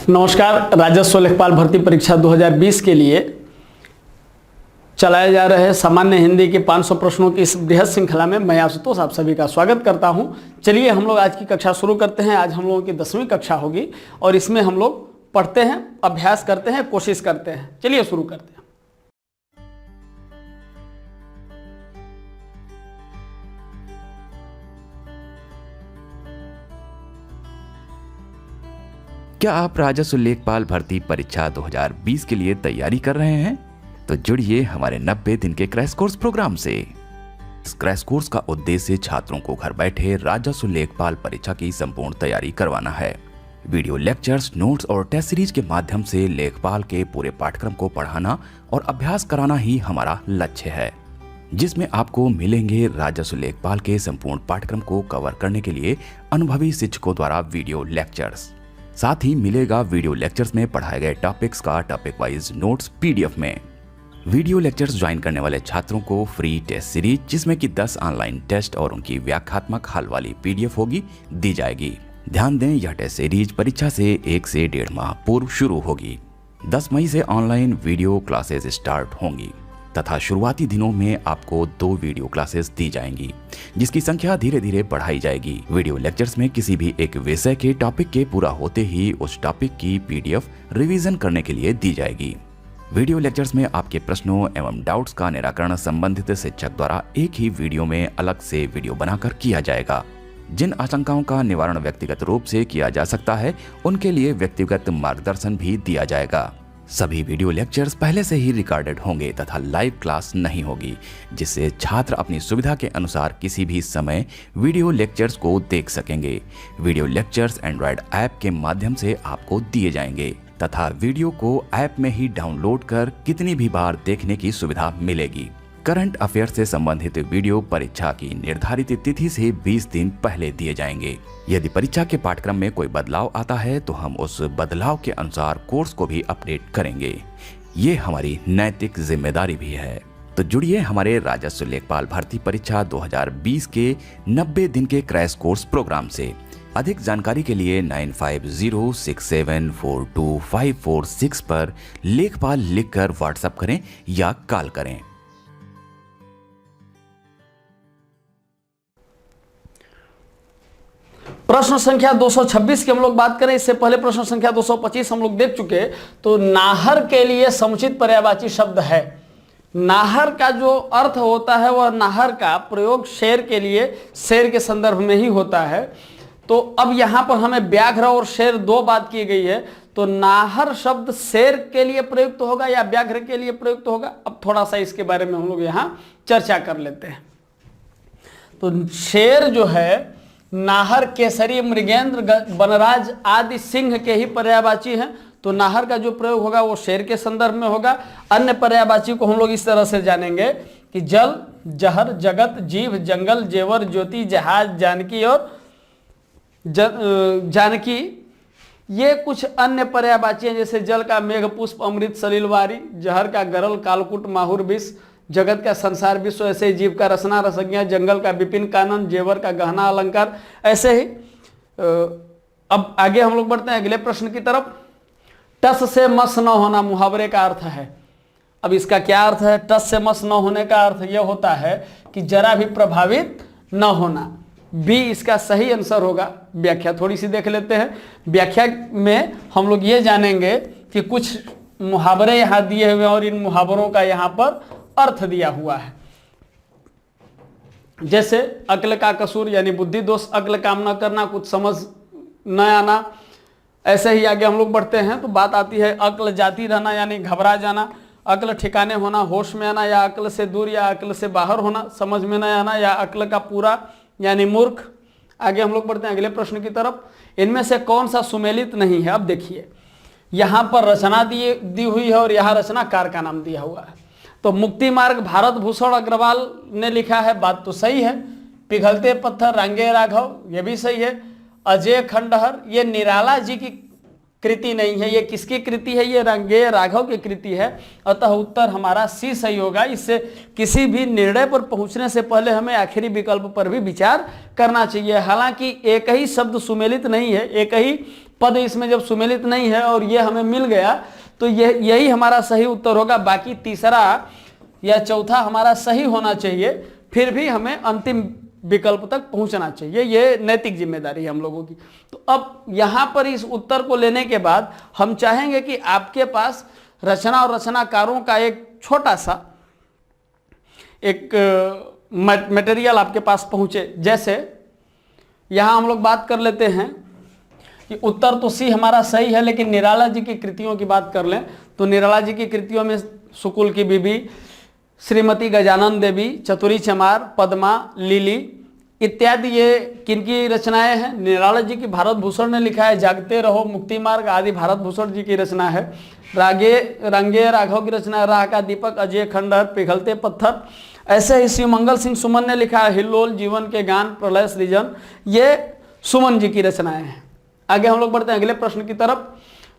नमस्कार। राजस्व लेखपाल भर्ती परीक्षा 2020 के लिए चलाए जा रहे सामान्य हिंदी के 500 प्रश्नों की इस बृहद श्रृंखला में मैं आशुतोष आप सभी का स्वागत करता हूं। चलिए हम लोग आज की कक्षा शुरू करते हैं। आज हम लोगों की 10वीं कक्षा होगी और इसमें हम लोग पढ़ते हैं, अभ्यास करते हैं, कोशिश करते हैं। चलिए शुरू करते हैं। क्या आप राजस्व लेखपाल भर्ती परीक्षा 2020 के लिए तैयारी कर रहे हैं? तो जुड़िए हमारे 90 दिन के क्रैश कोर्स प्रोग्राम से। इस क्रैश कोर्स का उद्देश्य छात्रों को घर बैठे राजस्व लेखपाल परीक्षा की संपूर्ण तैयारी करवाना है। वीडियो लेक्चर्स, नोट्स और टेस्ट सीरीज के माध्यम से लेखपाल के पूरे पाठ्यक्रम को पढ़ाना और अभ्यास कराना ही हमारा लक्ष्य है, जिसमें आपको मिलेंगे राजस्व लेखपाल के संपूर्ण पाठ्यक्रम को कवर करने के लिए अनुभवी शिक्षकों द्वारा वीडियो लेक्चर्स। साथ ही मिलेगा वीडियो लेक्चर्स में पढ़ाए गए टॉपिक्स का टॉपिक वाइज नोट्स पीडीएफ में। वीडियो लेक्चर्स ज्वाइन करने वाले छात्रों को फ्री टेस्ट सीरीज, जिसमें कि 10 ऑनलाइन टेस्ट और उनकी व्याख्यात्मक हल वाली पीडीएफ होगी, दी जाएगी। ध्यान दें, यह टेस्ट सीरीज परीक्षा से 1 से 1.5 माह पूर्व शुरू होगी। 10 मई से ऑनलाइन वीडियो क्लासेस स्टार्ट होंगी तथा शुरुआती दिनों में आपको 2 वीडियो क्लासेस दी जाएंगी, जिसकी संख्या धीरे धीरे बढ़ाई जाएगी। वीडियो लेक्चर्स में किसी भी एक विषय के टॉपिक के पूरा होते ही उस टॉपिक की पीडीएफ रिवीजन करने के लिए दी जाएगी। वीडियो लेक्चर्स में आपके प्रश्नों एवं डाउट्स का निराकरण संबंधित शिक्षक द्वारा एक ही वीडियो में अलग से वीडियो बनाकर किया जाएगा। जिन आशंकाओं का निवारण व्यक्तिगत रूप से किया जा सकता है, उनके लिए व्यक्तिगत मार्गदर्शन भी दिया जाएगा। सभी वीडियो लेक्चर्स पहले से ही रिकॉर्डेड होंगे तथा लाइव क्लास नहीं होगी, जिससे छात्र अपनी सुविधा के अनुसार किसी भी समय वीडियो लेक्चर्स को देख सकेंगे। वीडियो लेक्चर्स एंड्रॉयड ऐप के माध्यम से आपको दिए जाएंगे तथा वीडियो को ऐप में ही डाउनलोड कर कितनी भी बार देखने की सुविधा मिलेगी। करंट अफेयर से संबंधित वीडियो परीक्षा की निर्धारित तिथि से 20 दिन पहले दिए जाएंगे। यदि परीक्षा के पाठ्यक्रम में कोई बदलाव आता है तो हम उस बदलाव के अनुसार कोर्स को भी अपडेट करेंगे। ये हमारी नैतिक जिम्मेदारी भी है। तो जुड़िए हमारे राजस्व लेखपाल भर्ती परीक्षा 2020 के 90 दिन के क्रैश कोर्स प्रोग्राम से। अधिक जानकारी के लिए 9506742546 पर लेखपाल लिखकर व्हाट्सएप करें या कॉल करें। प्रश्न संख्या 226 की हम लोग बात करें। इससे पहले प्रश्न संख्या 225 हम लोग देख चुके। तो नाहर के लिए समुचित पर्यायवाची शब्द है। नाहर का जो अर्थ होता है वह नाहर का प्रयोग शेर के लिए शेर के संदर्भ में ही होता है। तो अब यहां पर हमें व्याघ्र और शेर 2 बात की गई है। तो नाहर शब्द शेर के लिए प्रयुक्त होगा या व्याघ्र के लिए प्रयुक्त होगा, अब थोड़ा सा इसके बारे में हम लोग यहां चर्चा कर लेते हैं। तो शेर जो है नाहर, केसरी, मृगेंद्र, वनराज आदि सिंह के ही पर्यायवाची हैं। तो नाहर का जो प्रयोग होगा वो शेर के संदर्भ में होगा। अन्य पर्यायवाची को हम लोग इस तरह से जानेंगे कि जल, जहर, जगत, जीव, जंगल, जेवर, ज्योति, जहाज, जानकी और जानकी। ये कुछ अन्य पर्यायवाची हैं, जैसे जल का मेघ, पुष्प, अमृत, सलिलवारी, जहर का गरल, कालकूट, माहुर, विष, जगत का संसार, विश्व, ऐसे ही जीव का रसना, रसज्ञा, जंगल का विपिन, कानन, जेवर का गहना, अलंकार, ऐसे ही। अब आगे हम लोग बढ़ते हैं अगले प्रश्न की तरफ। टस से मस न होना मुहावरे का अर्थ है। अब इसका क्या अर्थ है? टस से मस न होने का अर्थ यह होता है कि जरा भी प्रभावित न होना। बी इसका सही आंसर होगा। व्याख्या थोड़ी सी देख लेते हैं। व्याख्या में हम लोग ये जानेंगे कि कुछ मुहावरे यहां दिए हुए हैं और इन मुहावरों का यहां पर अर्थ दिया हुआ है। जैसे अक्ल का कसूर यानी बुद्धि दोष, अक्ल काम न करना, कुछ समझ न आना। ऐसे ही आगे हम लोग बढ़ते हैं तो बात आती है अक्ल जाती रहना यानी घबरा जाना, अक्ल ठिकाने होना, होश में आना, या अक्ल से दूर या अक्ल से बाहर होना, समझ में न आना, या अक्ल का पूरा यानी मूर्ख। आगे हम लोग बढ़ते हैं अगले प्रश्न की तरफ। इनमें से कौन सा सुमेलित नहीं है? अब देखिए, यहां पर रचना दी हुई है और यहां रचनाकार का नाम दिया हुआ है। तो मुक्ति मार्ग भारत भूषण अग्रवाल ने लिखा है, बात तो सही है। पिघलते पत्थर रंगे राघव, ये भी सही है। अजय खंडहर, ये निराला जी की कृति नहीं है। ये किसकी कृति है? ये रंगे राघव की कृति है। अतः उत्तर हमारा सी सही होगा। इससे किसी भी निर्णय पर पहुंचने से पहले हमें आखिरी विकल्प पर भी विचार करना चाहिए। हालांकि एक ही शब्द सुमेलित नहीं है, एक ही पद इसमें जब सुमेलित नहीं है और ये हमें मिल गया तो यही हमारा सही उत्तर होगा। बाकी तीसरा या चौथा हमारा सही होना चाहिए, फिर भी हमें अंतिम विकल्प तक पहुंचना चाहिए। ये नैतिक जिम्मेदारी है हम लोगों की। तो अब यहाँ पर इस उत्तर को लेने के बाद हम चाहेंगे कि आपके पास रचना और रचनाकारों का एक छोटा सा एक मटेरियल आपके पास पहुंचे। जैसे यहाँ हम लोग बात कर लेते हैं कि उत्तर तो सी हमारा सही है, लेकिन निराला जी की कृतियों की बात कर लें तो निराला जी की कृतियों में सुकुल की बीबी, श्रीमती गजानन देवी, चतुरी चमार, पद्मा, लिली इत्यादि ये किनकी रचनाएं हैं? निराला जी की। भारत भूषण ने लिखा है जागते रहो, मुक्ति मार्ग आदि भारत भूषण जी की रचना है। रंगे राघव की रचना है राह का दीपक, अजय खंडहर, पिघलते पत्थर। ऐसे ही शिवमंगल सिंह सुमन ने लिखा है हिल्लोल, जीवन के गान, प्रलय सृजन। ये सुमन जी की रचनाएं हैं। आगे हम लोग बढ़ते हैं अगले प्रश्न की तरफ।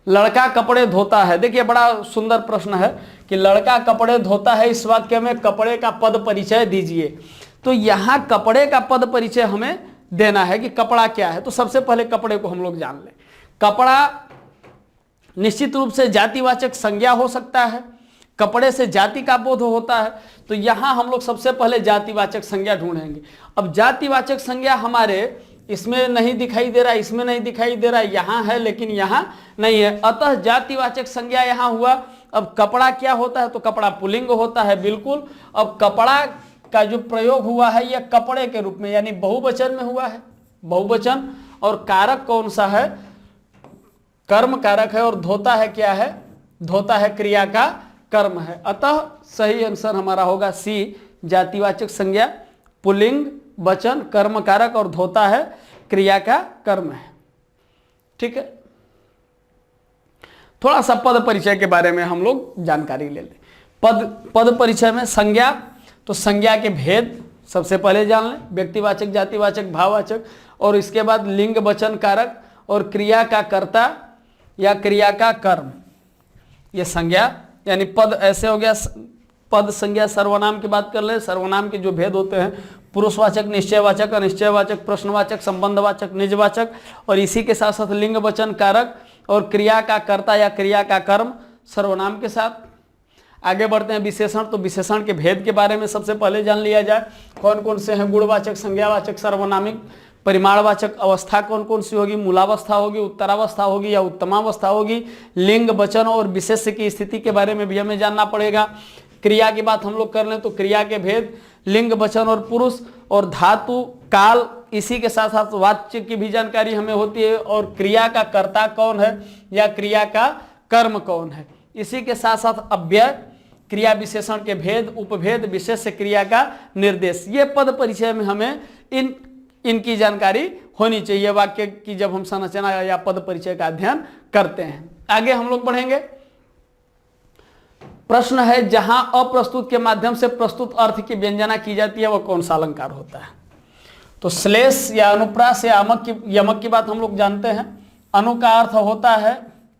लड़का कपड़े धोता है। देखिए बड़ा सुंदर प्रश्न है कि लड़का कपड़े धोता है, इस वाक्य में कपड़े का पद परिचय दीजिए। तो यहाँ कपड़े का पद परिचय हमें देना है कि कपड़ा क्या है। तो सबसे पहले कपड़े को हम लोग जान लें। कपड़ा निश्चित रूप से जातिवाचक संज्ञा हो सकता है, कपड़े से जाति का बोध होता है। तो यहाँ हम लोग सबसे पहले जातिवाचक संज्ञा ढूंढेंगे। अब जातिवाचक संज्ञा हमारे इसमें नहीं दिखाई दे रहा है, इसमें नहीं दिखाई दे रहा है, यहाँ है लेकिन यहाँ नहीं है, अतः जातिवाचक संज्ञा यहाँ हुआ। अब कपड़ा क्या होता है? तो कपड़ा पुल्लिंग होता है, बिल्कुल। अब कपड़ा का जो प्रयोग हुआ है यह कपड़े के रूप में यानी बहुवचन में हुआ है, बहुवचन। और कारक कौन सा है? कर्म कारक है। और धोता है क्या है? धोता है क्रिया का कर्म है। अतः सही आंसर हमारा होगा सी, जातिवाचक संज्ञा पुल्लिंग वचन कर्म कारक और धोता है क्रिया का कर्म है। ठीक है, थोड़ा सा पद परिचय के बारे में हम लोग जानकारी ले लें। पद परिचय में संज्ञा, तो संज्ञा के भेद सबसे पहले जान लें, व्यक्तिवाचक, जातिवाचक, भाववाचक, और इसके बाद लिंग वचन कारक और क्रिया का कर्ता या क्रिया का कर्म। ये संज्ञा यानी पद ऐसे हो गया। पद संज्ञा सर्वनाम की बात कर ले। सर्वनाम के जो भेद होते हैं पुरुषवाचक, निश्चयवाचक, अनिश्चयवाचक, प्रश्नवाचक, संबंधवाचक, निजवाचक, और इसी के साथ साथ लिंग वचन कारक और क्रिया का कर्ता या क्रिया का कर्म सर्वनाम के साथ। आगे बढ़ते हैं विशेषण। तो विशेषण के भेद के बारे में सबसे पहले जान लिया जाए, कौन कौन से हैं? गुणवाचक, संज्ञावाचक, सर्वनामिक, परिमाणवाचक। अवस्था कौन कौन सी होगी? मूलावस्था होगी, उत्तरावस्था होगी या उत्तमावस्था होगी। लिंग वचन और विशेष्य की स्थिति के बारे में भी हमें जानना पड़ेगा। क्रिया की बात हम लोग कर लें तो क्रिया के भेद लिंग वचन और पुरुष और धातु काल, इसी के साथ साथ वाच्य की भी जानकारी हमें होती है, और क्रिया का कर्ता कौन है या क्रिया का कर्म कौन है। इसी के साथ साथ अव्यय, क्रिया विशेषण के भेद, उपभेद, विशेष्य क्रिया का निर्देश। ये पद परिचय में हमें इनकी जानकारी होनी चाहिए वाक्य की जब हम संरचना या पद परिचय का अध्ययन करते हैं। आगे हम लोग बढ़ेंगे। प्रश्न है जहां अप्रस्तुत के माध्यम से प्रस्तुत अर्थ की व्यंजना की जाती है वह कौन सा अलंकार होता है? तो श्लेष या अनुप्रास या यमक की बात हम लोग जानते हैं। अनु का अर्थ होता है,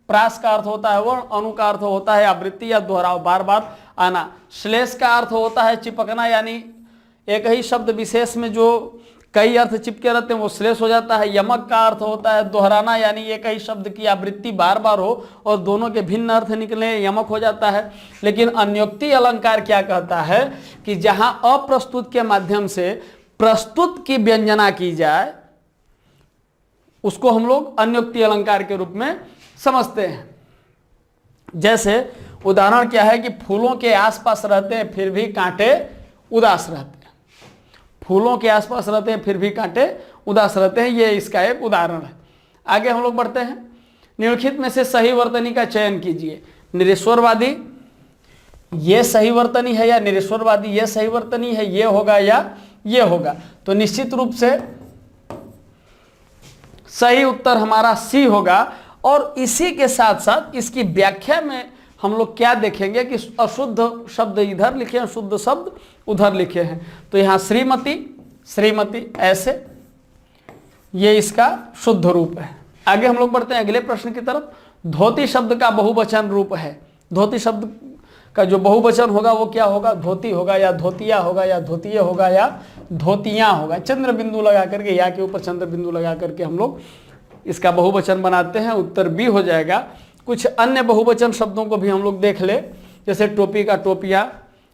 प्रास का अर्थ होता है वर्ण, अनु का अर्थ होता है आवृत्ति या दोहराव, बार बार आना। श्लेष का अर्थ होता है चिपकना, यानी एक ही शब्द विशेष में जो कई अर्थ चिपके रहते हैं वो श्लेष हो जाता है। यमक का अर्थ होता है दोहराना, यानी एक ही शब्द की आवृत्ति बार बार हो और दोनों के भिन्न अर्थ निकले, यमक हो जाता है। लेकिन अन्योक्ति अलंकार क्या कहता है कि जहां अप्रस्तुत के माध्यम से प्रस्तुत की व्यंजना की जाए उसको हम लोग अन्योक्ति अलंकार के रूप में समझते हैं। जैसे उदाहरण क्या है कि फूलों के आसपास रहते हैं फिर भी कांटे उदास रहते हैं। फूलों के आसपास रहते हैं फिर भी कांटे उदास रहते हैं, ये इसका एक उदाहरण है। आगे हम लोग बढ़ते हैं। निम्नलिखित में से सही वर्तनी का चयन कीजिए। निरीश्वरवादी ये सही वर्तनी है या निरीश्वरवादी ये सही वर्तनी है, ये होगा या ये होगा? तो निश्चित रूप से सही उत्तर हमारा सी होगा। और इसी के साथ साथ इसकी व्याख्या में हम लोग क्या देखेंगे कि अशुद्ध शब्द इधर लिखे हैं, शुद्ध शब्द उधर लिखे हैं। तो यहाँ श्रीमती, श्रीमती ऐसे, ये इसका शुद्ध रूप है। आगे हम लोग बढ़ते हैं अगले प्रश्न की तरफ। धोती शब्द का बहुवचन रूप है। धोती शब्द का जो बहुवचन होगा वो क्या होगा? धोती होगा या धोतिया होगा या धोतिये होगा या धोतियां होगा। चंद्र बिंदु लगा करके, या के ऊपर चंद्र बिंदु लगा करके हम लोग इसका बहुवचन बनाते हैं, उत्तर बी हो जाएगा। कुछ अन्य बहुवचन शब्दों को भी हम लोग देख ले, जैसे टोपी का टोपियाँ,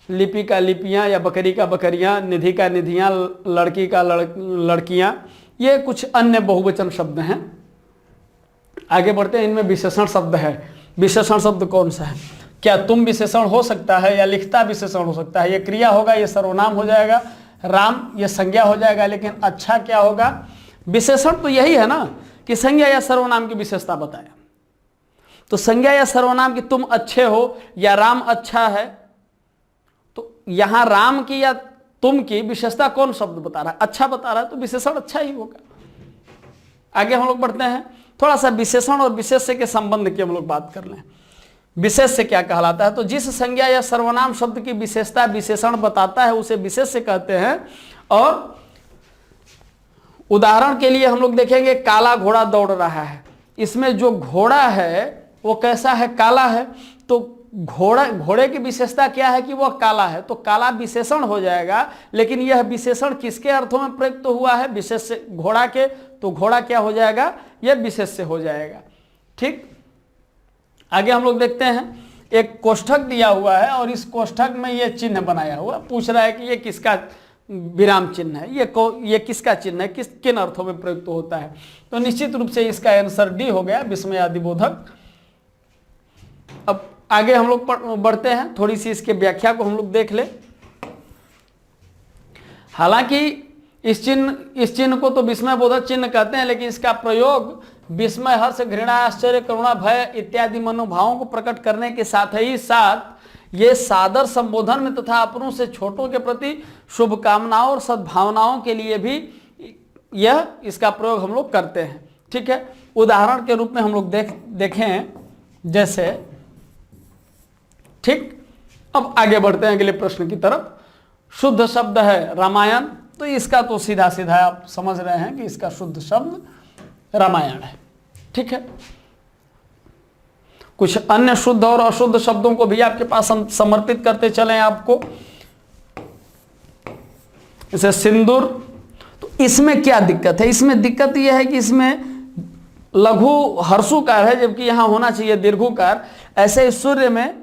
लिपि का लिपियाँ या बकरी का बकरियाँ, निधि का निधियाँ, लड़की का लड़कियाँ, ये कुछ अन्य बहुवचन शब्द हैं। आगे बढ़ते हैं, इनमें विशेषण शब्द है। विशेषण शब्द कौन सा है? क्या तुम विशेषण हो सकता है, या लिखता विशेषण हो सकता है। ये क्रिया होगा, ये सर्वनाम हो जाएगा। राम ये संज्ञा हो जाएगा, लेकिन अच्छा क्या होगा? विशेषण तो यही है ना कि संज्ञा या सर्वनाम की विशेषता बताया। तो संज्ञा या सर्वनाम की तुम अच्छे हो या राम अच्छा है, तो यहां राम की या तुम की विशेषता कौन शब्द बता रहा है? अच्छा बता रहा है, तो विशेषण अच्छा ही होगा। आगे हम लोग बढ़ते हैं, थोड़ा सा विशेषण और विशेष्य के संबंध की हम लोग बात कर लें। विशेष्य क्या कहलाता है? तो जिस संज्ञा या सर्वनाम शब्द की विशेषता विशेषण बताता है उसे विशेष्य कहते हैं। और उदाहरण के लिए हम लोग देखेंगे, काला घोड़ा दौड़ रहा है। इसमें जो घोड़ा है वो कैसा है? काला है। तो घोड़े की विशेषता क्या है कि वह काला है, तो काला विशेषण हो जाएगा। लेकिन यह विशेषण किसके अर्थों में प्रयुक्त हुआ है? विशेष्य घोड़ा के, तो घोड़ा क्या हो जाएगा? यह विशेष्य हो जाएगा। ठीक, आगे हम लोग देखते हैं, एक कोष्ठक दिया हुआ है और इस कोष्ठक में यह चिन्ह बनाया हुआ, पूछ रहा है कि यह किसका विराम चिन्ह है, ये किसका चिन्ह है, किन अर्थों में प्रयुक्त होता है। तो निश्चित रूप से इसका आंसर डी हो गया, विस्मयादिबोधक। अब आगे हम लोग बढ़ते हैं, थोड़ी सी इसके व्याख्या को हम लोग देख ले। हालांकि इस चिन्ह को तो विस्मयबोधक चिन्ह कहते हैं, लेकिन इसका प्रयोग विस्मय, हर्ष, घृणा, आश्चर्य, करुणा, भय इत्यादि मनोभावों को प्रकट करने के साथ ही साथ ये सादर संबोधन में तथा अपनों से छोटों के प्रति शुभकामनाओं और सद्भावनाओं के लिए भी यह इसका प्रयोग हम लोग करते हैं। ठीक है, उदाहरण के रूप में हम लोग देखें जैसे, ठीक। अब आगे बढ़ते हैं अगले प्रश्न की तरफ। शुद्ध शब्द है रामायण, तो इसका तो सीधा सीधा आप समझ रहे हैं कि इसका शुद्ध शब्द रामायण है। ठीक है, कुछ अन्य शुद्ध और अशुद्ध शब्दों को भी आपके पास हम समर्पित करते चले आपको, जैसे सिंदूर। तो इसमें क्या दिक्कत है? इसमें दिक्कत यह है कि इसमें लघु हर्षुकार है, जबकि यहां होना चाहिए दीर्घुकार। ऐसे इस सूर्य में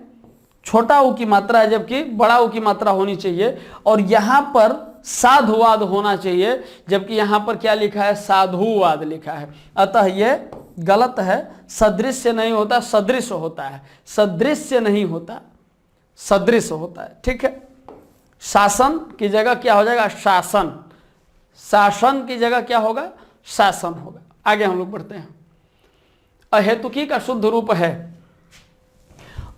छोटा ऊ की मात्रा है, जबकि बड़ा ऊ की मात्रा होनी चाहिए। और यहां पर साधुवाद होना चाहिए, जबकि यहां पर क्या लिखा है? साधुवाद लिखा है। अतः यह गलत है। सदृश्य नहीं होता, सदृश होता है। सदृश्य नहीं होता, सदृश होता है। ठीक है, शासन की जगह क्या हो जाएगा? शासन। शासन की जगह क्या होगा? शासन होगा। आगे हम लोग बढ़ते हैं। अहेतुकी का शुद्ध रूप है।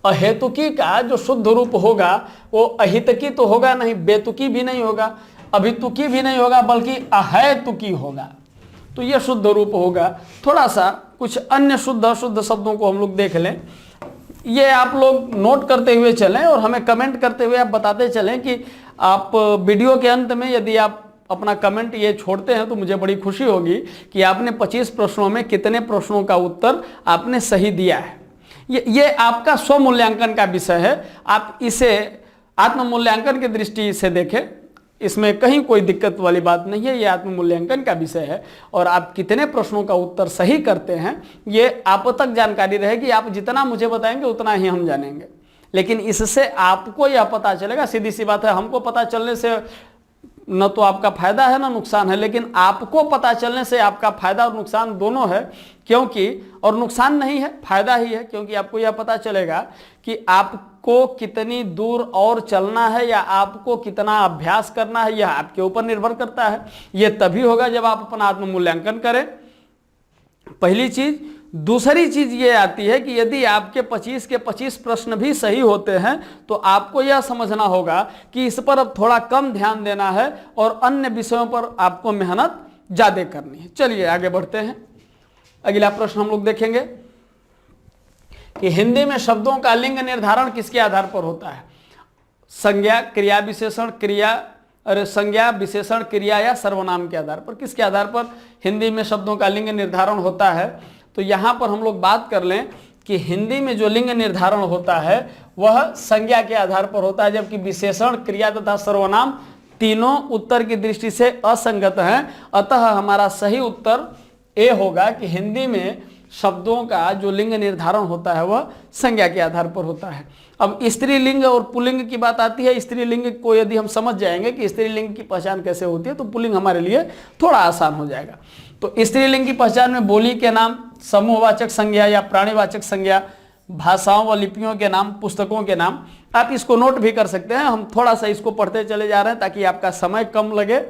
अहेतुकी का जो शुद्ध रूप होगा वो अहितकी तो होगा नहीं, बेतुकी भी नहीं होगा, अभितुकी भी नहीं होगा, बल्कि अहेतुकी होगा। तो यह शुद्ध रूप होगा। थोड़ा सा कुछ अन्य शुद्ध अशुद्ध शब्दों को हम लोग देख लें। ये आप लोग नोट करते हुए चलें और हमें कमेंट करते हुए आप बताते चलें कि आप वीडियो के अंत में यदि आप अपना कमेंट ये छोड़ते हैं तो मुझे बड़ी खुशी होगी कि आपने 25 प्रश्नों में कितने प्रश्नों का उत्तर आपने सही दिया है। ये आपका स्वमूल्यांकन का विषय है। आप इसे आत्ममूल्यांकन की दृष्टि से देखें, इसमें कहीं कोई दिक्कत वाली बात नहीं है। ये आत्ममूल्यांकन का विषय है और आप कितने प्रश्नों का उत्तर सही करते हैं ये आप तक जानकारी रहेगी। आप जितना मुझे बताएंगे उतना ही हम जानेंगे, लेकिन इससे आपको यह पता चलेगा। सीधी सी बात है, हमको पता चलने से न तो आपका फायदा है न नुकसान है, लेकिन आपको पता चलने से आपका फायदा और नुकसान दोनों है। क्योंकि, और नुकसान नहीं है, फायदा ही है, क्योंकि आपको यह पता चलेगा कि आपको कितनी दूर और चलना है या आपको कितना अभ्यास करना है, यह आपके ऊपर निर्भर करता है। यह तभी होगा जब आप अपना आत्ममूल्यांकन करें, पहली चीज। दूसरी चीज ये आती है कि यदि आपके 25 के 25 प्रश्न भी सही होते हैं तो आपको यह समझना होगा कि इस पर अब थोड़ा कम ध्यान देना है और अन्य विषयों पर आपको मेहनत ज्यादा करनी है। चलिए आगे बढ़ते हैं। अगला प्रश्न हम लोग देखेंगे कि हिंदी में शब्दों का लिंग निर्धारण किसके आधार पर होता है? संज्ञा, क्रिया विशेषण, संज्ञा विशेषण, क्रिया या सर्वनाम के आधार पर। किसके आधार पर हिंदी में शब्दों का लिंग निर्धारण होता है? तो यहां पर हम लोग बात कर लें कि हिंदी में जो लिंग निर्धारण होता है वह संज्ञा के आधार पर होता है, जबकि विशेषण, क्रिया तथा सर्वनाम तीनों उत्तर की दृष्टि से असंगत हैं। अतः हमारा सही उत्तर ए होगा कि हिंदी में शब्दों का जो लिंग निर्धारण होता है वह संज्ञा के आधार पर होता है। अब स्त्रीलिंग और पुल्लिंग की बात आती है। स्त्रीलिंग को यदि हम समझ जाएंगे कि स्त्रीलिंग की पहचान कैसे होती है तो पुल्लिंग हमारे लिए थोड़ा आसान हो जाएगा। तो स्त्रीलिंग की पहचान में बोली के नाम, समूहवाचक संज्ञा या प्राणीवाचक संज्ञा, भाषाओं व लिपियों के नाम, पुस्तकों के नाम। आप इसको नोट भी कर सकते हैं। हम थोड़ा सा इसको पढ़ते चले जा रहे हैं ताकि आपका समय कम लगे,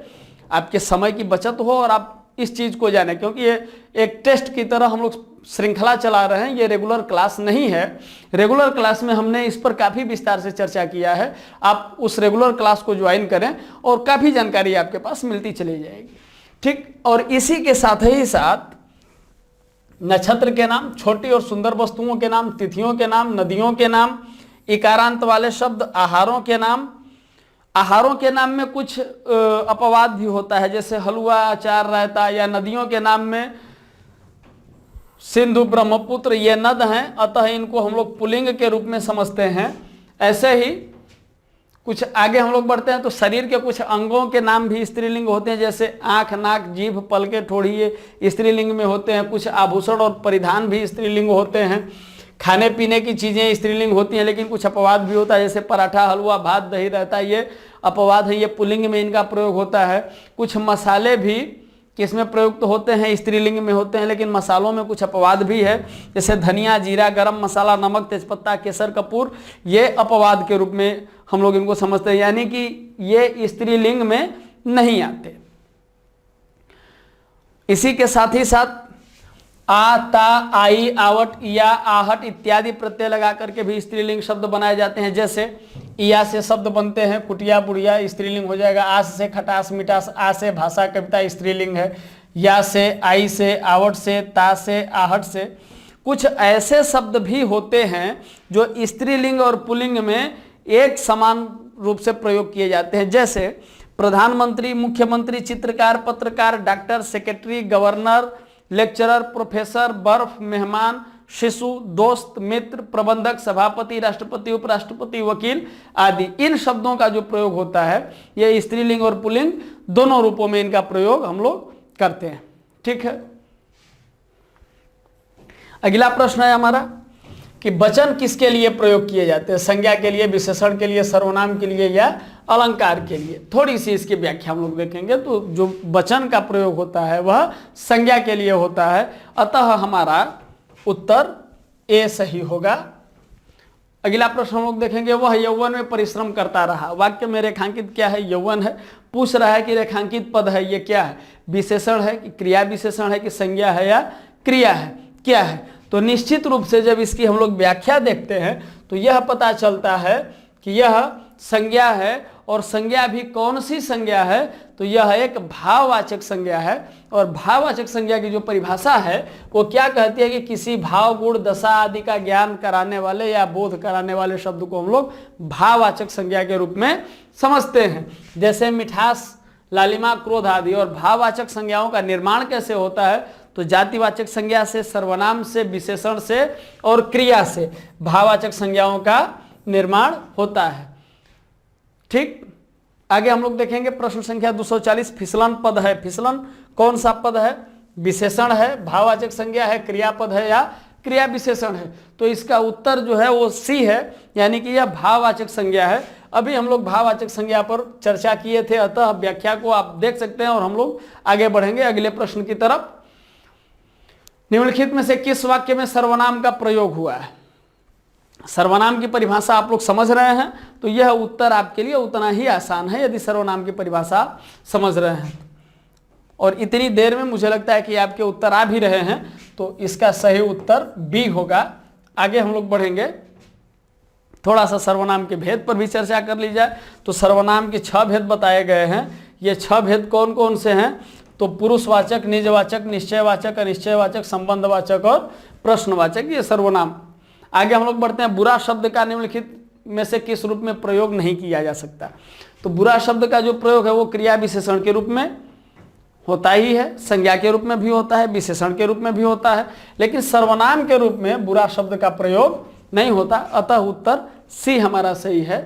आपके समय की बचत हो और आप इस चीज को जाने, क्योंकि ये एक टेस्ट की तरह हम लोग श्रृंखला चला रहे हैं। ये रेगुलर क्लास नहीं है। रेगुलर क्लास में हमने इस पर काफी विस्तार से चर्चा किया है। आप उस रेगुलर क्लास को ज्वाइन करें और काफी जानकारी आपके पास मिलती चली जाएगी। ठीक, और इसी के साथ ही साथ नक्षत्र के नाम, छोटी और सुंदर वस्तुओं के नाम, तिथियों के नाम, नदियों के नाम, इकारांत वाले शब्द, आहारों के नाम। आहारों के नाम में कुछ अपवाद भी होता है, जैसे हलवा, अचार, रायता, या नदियों के नाम में सिंधु, ब्रह्मपुत्र ये नद हैं, अतः इनको हम लोग पुल्लिंग के रूप में समझते हैं। ऐसे ही कुछ आगे हम लोग बढ़ते हैं तो शरीर के कुछ अंगों के नाम भी स्त्रीलिंग होते हैं, जैसे आंख, नाक, जीभ, पलके, ठोड़ी, ये स्त्रीलिंग में होते हैं। कुछ आभूषण और परिधान भी स्त्रीलिंग होते हैं। खाने पीने की चीजें स्त्रीलिंग होती हैं, लेकिन कुछ अपवाद भी होता है, जैसे पराठा, हलवा, भात, दही, रहता है, ये अपवाद है, ये पुल्लिंग में इनका प्रयोग होता है। कुछ मसाले भी किसमें प्रयुक्त होते हैं, स्त्रीलिंग में होते हैं, लेकिन मसालों में कुछ अपवाद भी है, जैसे धनिया, जीरा, गरम मसाला, नमक, तेजपत्ता, केसर, कपूर, ये अपवाद के रूप में हम लोग इनको समझते हैं, यानी कि ये स्त्रीलिंग में नहीं आते। इसी के साथ ही साथ आ, ता, आई, आवट, या, आहट इत्यादि प्रत्यय लगा करके भी स्त्रीलिंग शब्द बनाए जाते हैं। जैसे या से शब्द बनते हैं, कुटिया, बुढ़िया, स्त्रीलिंग हो जाएगा। आस से खटास, मिठास, आ से भाषा, कविता, स्त्रीलिंग है। या से, आई से, आवट से, ता से, आहट से। कुछ ऐसे शब्द भी होते हैं जो स्त्रीलिंग और पुल्लिंग में एक समान रूप से प्रयोग किए जाते हैं, जैसे प्रधानमंत्री, मुख्यमंत्री, चित्रकार, पत्रकार, doctor, secretary, governor, lecturer, professor, बर्फ, मेहमान, शिशु, दोस्त, मित्र, प्रबंधक, सभापति, राष्ट्रपति, उपराष्ट्रपति, वकील आदि। इन शब्दों का जो प्रयोग होता है ये स्त्रीलिंग और पुल्लिंग दोनों रूपों में इनका प्रयोग हम लोग करते हैं। ठीक है, अगला प्रश्न है हमारा कि वचन किसके लिए प्रयोग किए जाते हैं, संज्ञा के लिए, विशेषण के लिए, सर्वनाम के लिए या अलंकार के लिए। थोड़ी सी इसकी व्याख्या हम लोग देखेंगे। तो जो वचन का प्रयोग होता है वह संज्ञा के लिए होता है, अतः हमारा उत्तर ए सही होगा। अगला प्रश्न हम लोग देखेंगे, वह यौवन में परिश्रम करता रहा। वाक्य में रेखांकित क्या है, यौवन है। पूछ रहा है कि रेखांकित पद है ये क्या है, विशेषण है कि क्रिया विशेषण है कि संज्ञा है या क्रिया है, क्या है। तो निश्चित रूप से जब इसकी हम लोग व्याख्या देखते हैं तो यह पता चलता है कि यह संज्ञा है, और संज्ञा भी कौन सी संज्ञा है, तो यह एक भाववाचक संज्ञा है। और भाववाचक संज्ञा की जो परिभाषा है वो क्या कहती है कि किसी भाव, गुण, दशा आदि का ज्ञान कराने वाले या बोध कराने वाले शब्द को हम लोग भाववाचक संज्ञा के रूप में समझते हैं। जैसे मिठास, लालिमा, क्रोध आदि। और भाववाचक संज्ञाओं का निर्माण कैसे होता है, तो जातिवाचक संज्ञा से, सर्वनाम से, विशेषण से और क्रिया से भाववाचक संज्ञाओं का निर्माण होता है। ठीक, आगे हम लोग देखेंगे प्रश्न संख्या 240, फिसलन पद है। फिसलन कौन सा पद है, विशेषण है, भाववाचक संज्ञा है, क्रियापद है या क्रिया विशेषण है। तो इसका उत्तर जो है वो सी है, यानी कि यह भाववाचक संज्ञा है। अभी हम लोग भाववाचक संज्ञा पर चर्चा किए थे, अतः व्याख्या को आप देख सकते हैं और हम लोग आगे बढ़ेंगे अगले प्रश्न की तरफ। निम्नलिखित में से किस वाक्य में सर्वनाम का प्रयोग हुआ है। सर्वनाम की परिभाषा आप लोग समझ रहे हैं तो यह उत्तर आपके लिए उतना ही आसान है यदि सर्वनाम की परिभाषा समझ रहे हैं। और इतनी देर में मुझे लगता है कि आपके उत्तर आ भी रहे हैं, तो इसका सही उत्तर बी होगा। आगे हम लोग बढ़ेंगे, थोड़ा सा सर्वनाम के भेद पर भी चर्चा कर ली जाए। तो सर्वनाम के 6 भेद बताए गए हैं। ये 6 भेद कौन कौन से हैं, तो पुरुषवाचक, निजवाचक, निश्चयवाचक, अनिश्चयवाचक, संबंधवाचक और प्रश्नवाचक, ये सर्वनाम। आगे हम लोग बढ़ते हैं, बुरा शब्द का निम्नलिखित में से किस रूप में प्रयोग नहीं किया जा सकता। तो बुरा शब्द का जो प्रयोग है वो क्रिया विशेषण के रूप में होता ही है, संज्ञा के रूप में भी होता है, विशेषण के रूप में भी होता है, लेकिन सर्वनाम के रूप में बुरा शब्द का प्रयोग नहीं होता। अतः उत्तर सी हमारा सही है।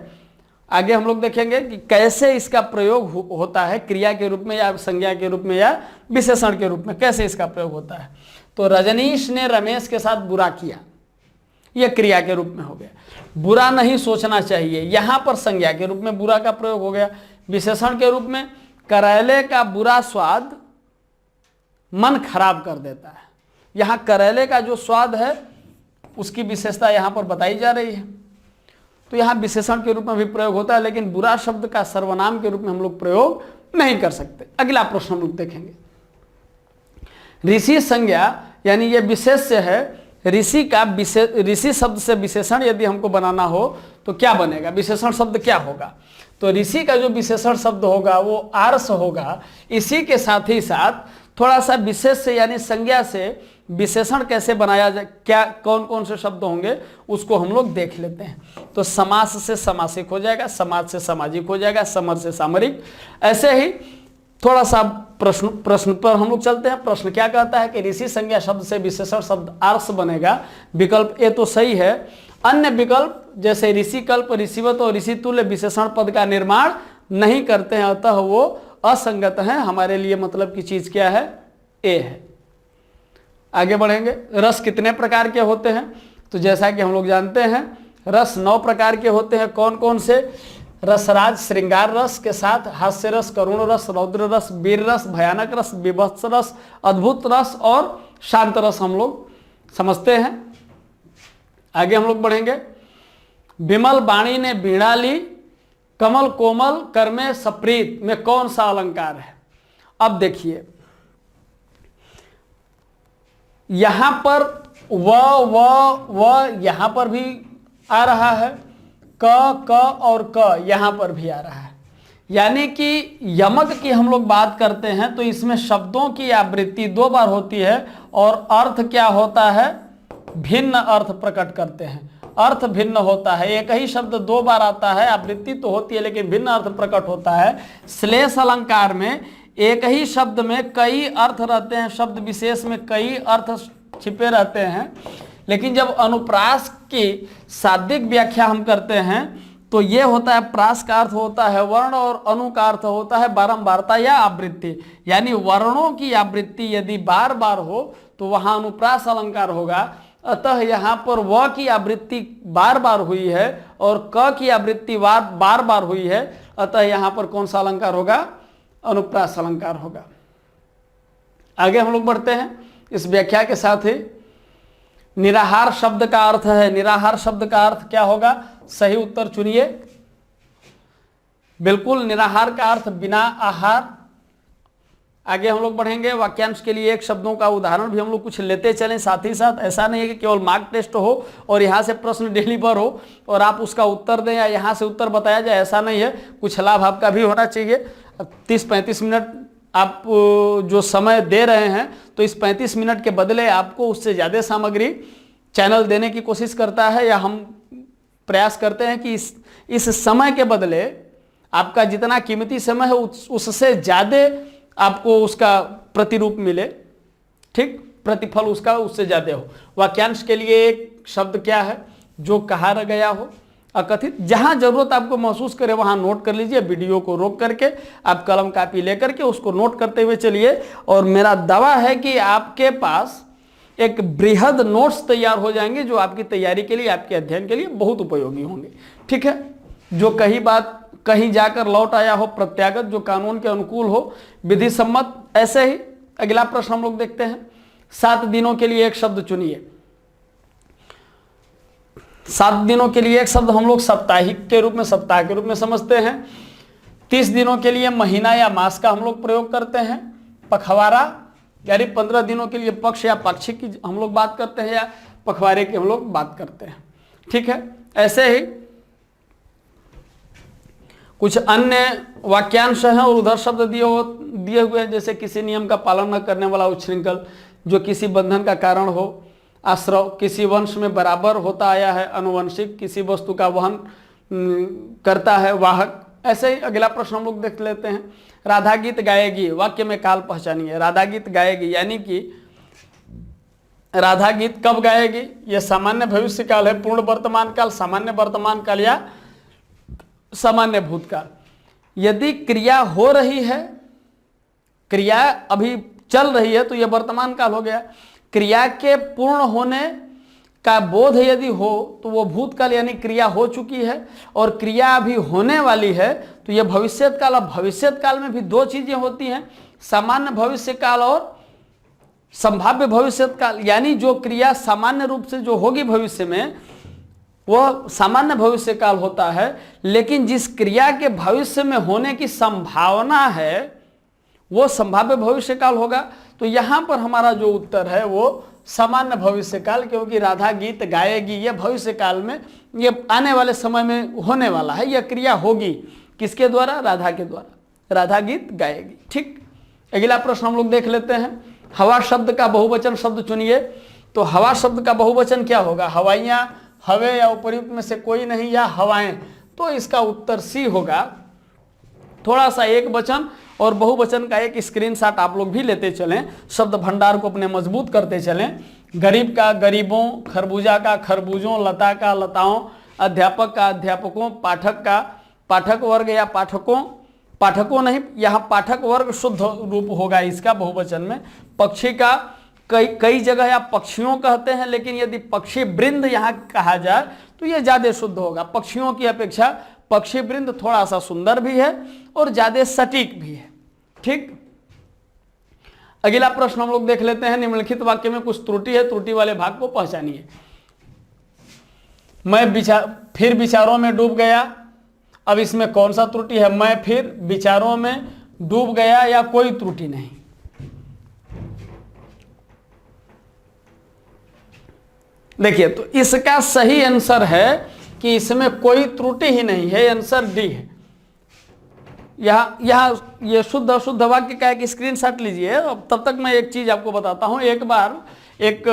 आगे हम लोग देखेंगे कि कैसे इसका प्रयोग होता है, क्रिया के रूप में या संज्ञा के रूप में या विशेषण के रूप में कैसे इसका प्रयोग होता है। तो रजनीश ने रमेश के साथ बुरा किया, यह क्रिया के रूप में हो गया। बुरा नहीं सोचना चाहिए, यहां पर संज्ञा के रूप में बुरा का प्रयोग हो गया। विशेषण के रूप में करेले का बुरा स्वाद मन खराब कर देता है। यहां करेले का जो स्वाद है उसकी विशेषता यहां पर बताई जा रही है, तो यहां विशेषण के रूप में भी प्रयोग होता है, लेकिन बुरा शब्द का सर्वनाम के रूप में हम लोग प्रयोग नहीं कर सकते। अगला प्रश्न हम लोग देखेंगे। ऋषि संज्ञा यानी ये विशेष्य है। ऋषि का ऋषि शब्द से विशेषण यदि हमको बनाना हो तो क्या बनेगा, विशेषण शब्द क्या होगा। तो ऋषि का जो विशेषण शब्द होगा वो आर्ष होगा। इसी के साथ ही साथ थोड़ा सा विशेष यानी संज्ञा से विशेषण कैसे बनाया जाए, क्या कौन कौन से शब्द होंगे उसको हम लोग देख लेते हैं। तो समास से समासिक हो जाएगा, समाज से सामाजिक हो जाएगा, समर से सामरिक। ऐसे ही थोड़ा सा प्रश्न पर हम लोग चलते हैं। प्रश्न क्या कहता है कि ऋषि संज्ञा शब्द से विशेषण शब्द आर्ष बनेगा। विकल्प ए तो सही है। अन्य विकल्प जैसे ऋषि कल्प, ऋषिवत और ऋषि तुल्य विशेषण पद का निर्माण नहीं करते हैं, अतः वो असंगत है। हमारे लिए मतलब की चीज क्या है, ए है। आगे बढ़ेंगे। रस कितने प्रकार के होते हैं, तो जैसा कि हम लोग जानते हैं रस 9 प्रकार के होते हैं। कौन कौन से, रसराज श्रृंगार रस के साथ हास्य रस, करुण रस, रौद्र रस, वीर रस, भयानक रस, विभत्स रस, अद्भुत रस और शांत रस हम लोग समझते हैं। आगे हम लोग बढ़ेंगे। विमल वाणी ने बीणा ली, कमल कोमल कर में सप्रीत में कौन सा अलंकार है। अब देखिए यहां पर व यहां पर भी आ रहा है, क और क यहां पर भी आ रहा है। यानी कि यमक की हम लोग बात करते हैं तो इसमें शब्दों की आवृत्ति 2 बार होती है और अर्थ क्या होता है, भिन्न अर्थ प्रकट करते हैं। अर्थ भिन्न होता है, एक ही शब्द 2 बार आता है, आवृत्ति तो होती है लेकिन भिन्न अर्थ प्रकट होता है। श्लेष अलंकार में एक ही शब्द में कई अर्थ रहते हैं, शब्द विशेष में कई अर्थ छिपे रहते हैं। लेकिन जब अनुप्रास की शाब्दिक व्याख्या हम करते हैं तो ये होता है, प्रास का अर्थ होता है वर्ण और अनु का अर्थ होता है बारंबारता या आवृत्ति। यानी वर्णों की आवृत्ति यदि बार बार हो तो वहां अनुप्रास अलंकार होगा। अतः यहाँ पर व की आवृत्ति बार बार हुई है और क की आवृत्ति बार बार हुई है, अतः यहाँ पर कौन सा अलंकार होगा, अनुप्रास अलंकार होगा। आगे हम लोग बढ़ते हैं इस व्याख्या के साथ ही। निराहार शब्द का अर्थ है, निराहार शब्द का अर्थ क्या होगा, सही उत्तर चुनिए। बिल्कुल निराहार का अर्थ बिना आहार। आगे हम लोग बढ़ेंगे। वाक्यांश के लिए एक शब्दों का उदाहरण भी हम लोग कुछ लेते चलें साथ ही साथ। ऐसा नहीं है कि केवल मार्क टेस्ट हो और यहाँ से प्रश्न डिलीवर हो और आप उसका उत्तर दें या यहाँ से उत्तर बताया जाए, ऐसा नहीं है। कुछ लाभ आपका भी होना चाहिए। 30-35 मिनट आप जो समय दे रहे हैं तो इस 35 मिनट के बदले आपको उससे ज़्यादा सामग्री चैनल देने की कोशिश करता है, या हम प्रयास करते हैं कि इस समय के बदले आपका जितना कीमती समय है उससे ज़्यादा आपको उसका प्रतिरूप मिले, ठीक, प्रतिफल उसका उससे ज़्यादा हो। वाक्यांश के लिए एक शब्द क्या है, जो कहा गया हो, अकथित। जहां जरूरत आपको महसूस करे वहां नोट कर लीजिए। वीडियो को रोक करके आप कलम कापी लेकर के उसको नोट करते हुए चलिए, और मेरा दावा है कि आपके पास एक बृहद नोट्स तैयार हो जाएंगे जो आपकी तैयारी के लिए, आपके अध्ययन के लिए बहुत उपयोगी होंगे। ठीक है, जो कहीं बात कहीं जाकर लौट आया हो, प्रत्यागत, जो कानून के अनुकूल हो, विधि सम्मत। ऐसे ही अगला प्रश्न हम लोग देखते हैं। 7 दिनों के लिए एक शब्द चुनिए। 7 दिनों के लिए एक शब्द हम लोग साप्ताहिक के रूप में, सप्ताह के रूप में समझते हैं। 30 दिनों के लिए महीना या मास का हम लोग प्रयोग करते हैं। पखवाड़ा यानी 15 दिनों के लिए पक्ष या पाक्षिक की हम लोग बात करते हैं, या पखवाड़े की हम लोग बात करते हैं। ठीक है, ऐसे ही कुछ अन्य वाक्यांश हैं और उधर शब्द दिए हुए हैं, जैसे किसी नियम का पालन न करने वाला उच्छृंखल, जो किसी बंधन का कारण हो। आश्रव किसी वंश में बराबर होता आया है। अनुवंशिक किसी वस्तु का वहन करता है, वाहक। ऐसे ही अगला प्रश्न हम लोग देख लेते हैं। राधा गीत गाएगी, वाक्य में काल पहचानिए। राधा गीत गाएगी यानी कि राधा गीत कब गाएगी, यह सामान्य भविष्य काल है, पूर्ण वर्तमान काल, सामान्य वर्तमान काल या सामान्य भूतकाल। यदि क्रिया हो रही है, क्रिया अभी चल रही है, तो यह वर्तमान काल हो गया। क्रिया के पूर्ण होने का बोध यदि हो तो वो भूतकाल यानी क्रिया हो चुकी है, और क्रिया अभी होने वाली है तो यह भविष्यत काल। अब भविष्यत काल में भी दो चीजें होती हैं, सामान्य भविष्य काल और संभाव्य भविष्यत काल। यानी जो क्रिया सामान्य रूप से जो होगी भविष्य में वह सामान्य भविष्य काल होता है, लेकिन जिस क्रिया के भविष्य में होने की संभावना है वो संभाव्य भविष्य काल होगा। तो यहां पर हमारा जो उत्तर है वो सामान्य भविष्य काल, क्योंकि राधा गीत गाएगी, यह भविष्य काल में, ये आने वाले समय में होने वाला है, यह क्रिया होगी। किसके द्वारा? राधा के द्वारा, राधा गीत गाएगी। ठीक, अगला प्रश्न हम लोग देख लेते हैं। हवा शब्द का बहुवचन शब्द चुनिए। तो हवा शब्द का बहुवचन क्या होगा? हवाइयां, हवे या उपर्युक्त में से कोई नहीं, या हवाएं। तो इसका उत्तर सी होगा। थोड़ा सा एक वचन और बहुवचन का एक स्क्रीनशॉट आप लोग भी लेते चलें, शब्द भंडार को अपने मजबूत करते चलें। गरीब का गरीबों, खरबूजा का खरबूजों, लता का लताओं, अध्यापक का अध्यापकों, पाठक का पाठक वर्ग या पाठकों, पाठकों नहीं, यहाँ पाठक वर्ग शुद्ध रूप होगा इसका बहुवचन में। पक्षी का कई जगह या पक्षियों कहते हैं, लेकिन यदि पक्षी वृंद यहाँ कहा जाए तो यह ज्यादा शुद्ध होगा। पक्षियों की अपेक्षा पक्षी वृंद थोड़ा सा सुंदर भी है और ज्यादा सटीक भी है। ठीक, अगला प्रश्न हम लोग देख लेते हैं। निम्नलिखित वाक्य में कुछ त्रुटि है, त्रुटि वाले भाग को पहचानिए। मैं फिर विचारों में डूब गया। अब इसमें कौन सा त्रुटि है? मैं फिर विचारों में डूब गया या कोई त्रुटि नहीं? देखिए, तो इसका सही आंसर है कि इसमें कोई त्रुटि ही नहीं है, आंसर डी है। यहाँ ये शुद्ध अशुद्ध वाक्य का एक स्क्रीनशॉट लीजिए। अब तब तक मैं एक चीज आपको बताता हूं। एक बार एक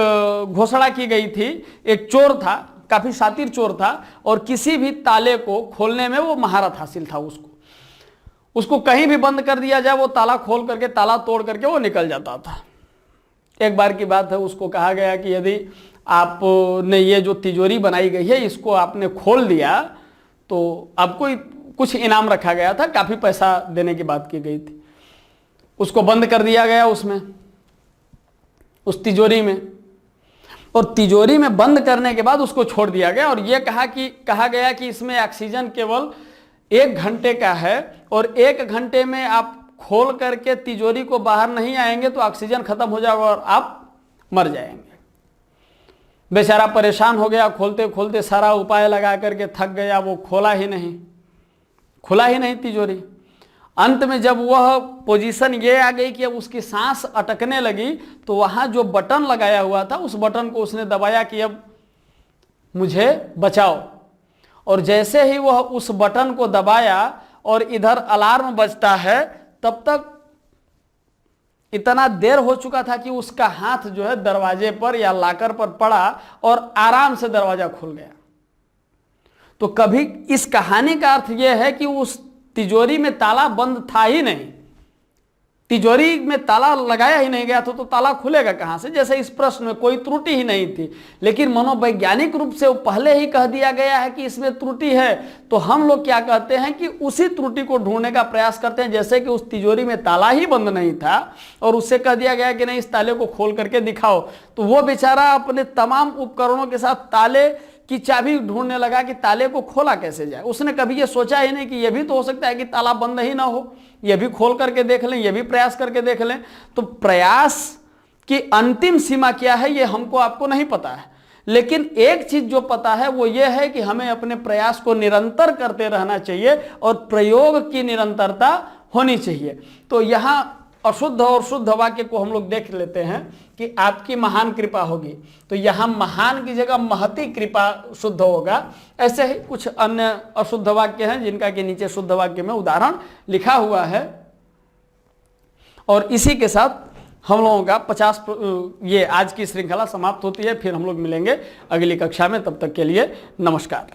घोषणा की गई थी, एक चोर था, काफी शातिर चोर था, और किसी भी ताले को खोलने में वो महारत हासिल था। उसको कहीं भी बंद कर दिया जाए वो ताला खोल करके, ताला तोड़ करके वो निकल जाता था। एक बार की बात है, उसको कहा गया कि यदि आपने ये जो तिजोरी बनाई गई है इसको आपने खोल दिया तो आपको कुछ इनाम रखा गया था, काफी पैसा देने की बात की गई थी। उसको बंद कर दिया गया उसमें, उस तिजोरी में, और तिजोरी में बंद करने के बाद उसको छोड़ दिया गया और यह कहा गया कि इसमें ऑक्सीजन केवल 1 घंटे का है, और 1 घंटे में आप खोल करके तिजोरी को बाहर नहीं आएंगे तो ऑक्सीजन खत्म हो जाएगा और आप मर जाएंगे। बेचारा परेशान हो गया, खोलते खोलते सारा उपाय लगा करके थक गया, वो खुला ही नहीं तिजोरी। अंत में जब वह पोजीशन ये आ गई कि अब उसकी सांस अटकने लगी, तो वहां जो बटन लगाया हुआ था उस बटन को उसने दबाया कि अब मुझे बचाओ, और जैसे ही वह उस बटन को दबाया और इधर अलार्म बजता है, तब तक इतना देर हो चुका था कि उसका हाथ जो है दरवाजे पर या लाकर पर पड़ा और आराम से दरवाजा खुल गया। तो कभी इस कहानी का अर्थ यह है कि उस तिजोरी में ताला बंद था ही नहीं, तिजोरी में ताला लगाया ही नहीं गया था, तो ताला खुलेगा कहां से? जैसे इस प्रश्न में कोई त्रुटि ही नहीं थी, लेकिन मनोवैज्ञानिक रूप से वो पहले ही कह दिया गया है कि इसमें त्रुटि है, तो हम लोग क्या कहते हैं कि उसी त्रुटि को ढूंढने का प्रयास करते हैं। जैसे कि उस तिजोरी में ताला ही बंद नहीं था और उससे कह दिया गया कि नहीं इस ताले को खोल करके दिखाओ, तो वो बेचारा अपने तमाम उपकरणों के साथ ताले की चाबी ढूंढने लगा कि ताले को खोला कैसे जाए। उसने कभी ये सोचा ही नहीं कि यह भी तो हो सकता है कि ताला बंद ही ना हो, यह भी खोल करके देख लें, यह भी प्रयास करके देख लें। तो प्रयास की अंतिम सीमा क्या है ये हमको आपको नहीं पता है, लेकिन एक चीज जो पता है वो ये है कि हमें अपने प्रयास को निरंतर करते रहना चाहिए और प्रयोग की निरंतरता होनी चाहिए। तो यहां अशुद्ध और शुद्ध वाक्य को हम लोग देख लेते हैं कि आपकी महान कृपा होगी, तो यहां महान की जगह महती कृपा शुद्ध होगा। ऐसे ही कुछ अन्य अशुद्ध वाक्य हैं जिनका कि नीचे शुद्ध वाक्य में उदाहरण लिखा हुआ है। और इसी के साथ हम लोगों का 50 ये आज की श्रृंखला समाप्त होती है। फिर हम लोग मिलेंगे अगली कक्षा में, तब तक के लिए नमस्कार।